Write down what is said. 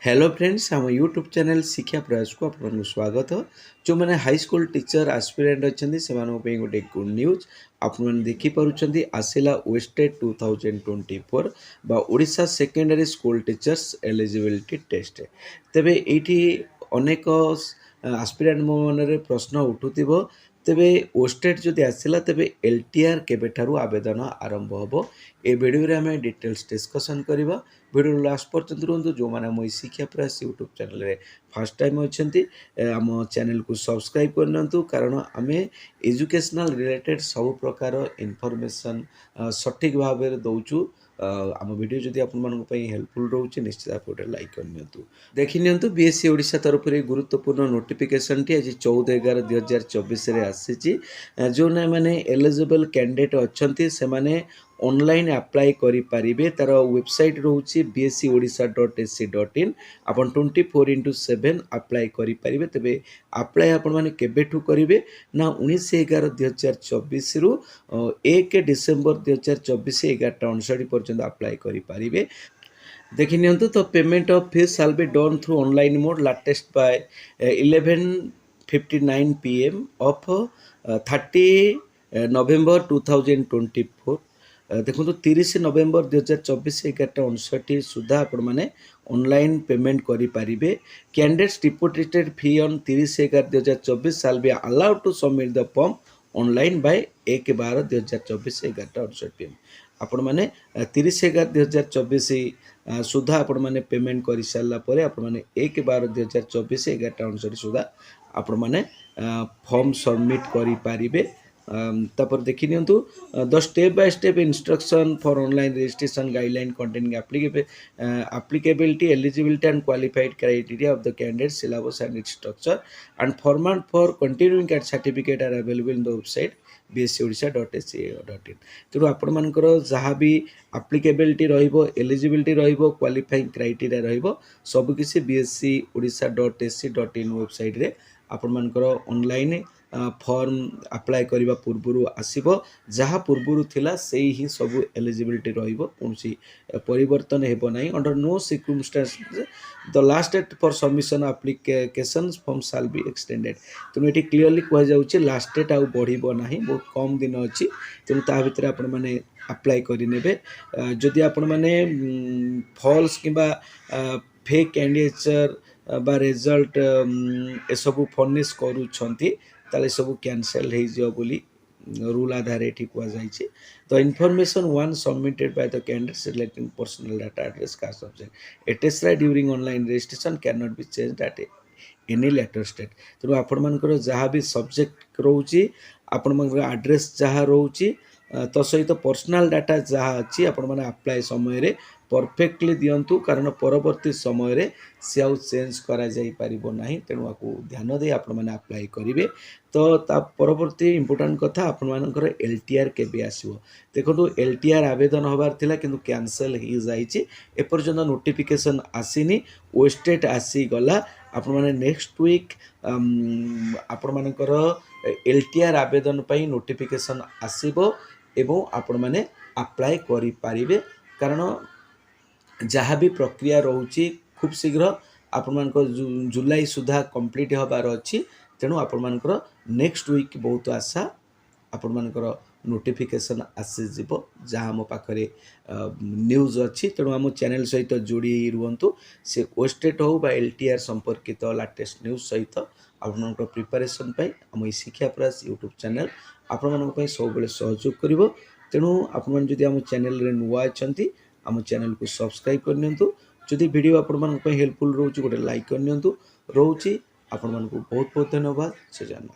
Hello friends आम YouTube channel शिक्षा प्रयास को आपको स्वागत। जो मैंने हाई स्कूल टीचर आस्पिरेंट अच्छा से गोटे गुड न्यूज आपने देखिपुं आसला वेस्टेड 2024 बा Odisha secondary school teachers eligibility test. तेबे ये अनेक आस्पिरेंट मो मन प्रश्न उठुव तेबे ओस्टेट जदि आसला तेबे एलटीआर केबेठारु आवेदन आरंभ होबो। ए वीडियो रे हमें डिटेल्स डिस्कशन करबा। वीडियो लास्ट पर्यंत रुहतु। जो मैंने मो शिक्षा प्रयास यूट्यूब चैनल रे फर्स्ट टाइम अच्छी आम चैनल को सब्सक्राइब करनी, कारण आम एजुकेशनल रिलेटेड सब प्रकार इनफॉरमेशन सठिक भाव में दौचु। आम वीडियो जदि आपंप हेल्पफुल रोचे निश्चित आप गोटे लाइक करनी। देखी नियंतु बीएससी ओडिशा तरफ गुरुत्वपूर्ण नोटिफिकेशन टी आज 14/11/2024 आसी। जो ना मैंने एलिजिबल कैंडिडेट अच्छा से मैंने ऑनलाइन अप्लाई करि पारिबे। तार वेबसाइट रोचे bscodisha.ac.in। आपन 24/7 अप्लाई करि पारिबे। तबे अप्लाई आपण माने केबेठु करिवे ना 19/11/2024 रु 1 डिसेंबर 2024 11:59 पर्यंत अप्लाई करि पारिबे। देखि नियंतु तो payment of fees shall be done through online mode latest by 11:59 PM of 30 November 2024। देखो 30 नवेम्बर 2024 11:59 सुधा आपण माने ऑनलाइन पेमेंट करि पारिबे। Candidates deposited fee on 30/11/2024 shall be allowed to submit the form online by 1/12/2024 11:59 PM। आपण माने 30/11/2024 सुधा आपण माने payment कर सारा पर आपण माने 1/12/2024 11:59 सुधा आपण माने फॉर्म सबमिट करि पारिबे। तापर देखि नियंतु the step by step instruction for online registration guideline containing applicability eligibility and qualified criteria of the candidate syllabus and its structure and format for continuing card certificate are available in the website bscodisha.ac.in। तेणु आपण मानकर जहाँ भी applicability रहिबो eligibility रहिबो qualifying criteria रहिबो सब किसी bscodisha.ac.in वेबसाइट रे आपण मानकर ऑनलाइन फॉर्म अप्लाई करने पूर्व आसब। जहाँ पूर्व थिला से ही सब एलिजिबिलिटी रहिबो, कोनसी परिवर्तन हेबो नहीं। Under no circumstances the last date for submission application form shall be extended. तेणु ये क्लीयरली कह जाउछि लास्ट डेट आउ बढ़िबो नहीं, बहुत कम दिन अच्छी। तेणु ता भितर आपण माने अप्लाई करिनेबे। जदि आपण माने फॉल्स किंबा फेक कैंडिडेचर बा रिजल्ट ए सब फर्निश करूछंती ताले सब कैंसल हो जियो बोली रूल आधार ये कहुई। The information once submitted by the candidates relating personal data address caste subject etcetera during online registration can not be changed at any later stage. तेणु आपण मानकर जहाँ भी सब्जेक्ट रोचे आपण मानकर एड्रेस जहाँ रोचे तो सहित पर्सनल डाटा जहाँ अच्छी आपण माने अप्लाई समय रे परफेक्टली दियंतु, कारण परवर्ती समय रे से आउ चेंज करा जाई परिबो नाही। तेणु आकु ध्यान दे आपण माने अप्लाई करिवे। तो ता परवर्ती इंपोर्टेंट कथा आपण मानकर एलटीआर केबे आसीबो। देखो एलटीआर आवेदन होबार थिला किंतु कैंसिल हो जाइछि। ए पर्यंत नोटिफिकेशन आसीनी, वेस्टेड आसी गला। आपण माने नेक्स्ट वीक आपण मानकर एलटीआर आवेदन पई नोटिफिकेशन आसीबो एवं आपण माने अप्लाई करि पारिबे। कारण जहाँ भी प्रक्रिया रोची खूब शीघ्र आपण मानकर जुलाई सुधा कंप्लीट होबार अच्छी। तेणु आपण मानकर नेक्स्ट वीक बहुत आशा आपण मानकर नोटिफिकेशन आसी जिवो जहाँ मो पाखरे न्यूज अच्छी। तेणु आम चैनल सहित जोड़ी रुहतु। से वेस्टेड हो बा एलटीआर संपर्कित लाटेस्ट न्यूज सहित आपण प्रिपरेशन आम शिक्षा प्रयास यूट्यूब चैनल आपण मान सब सहयोग कर। तेणु आपण जदि आम चैनल रे नुआ अच्छी आम चैनल को सब्सक्राइब करनी। जदि वीडियो आपण हेल्पफुल रोचे गोटे लाइक करनी। रोचे आपण बहुत बहुत धन्यवाद। से जान।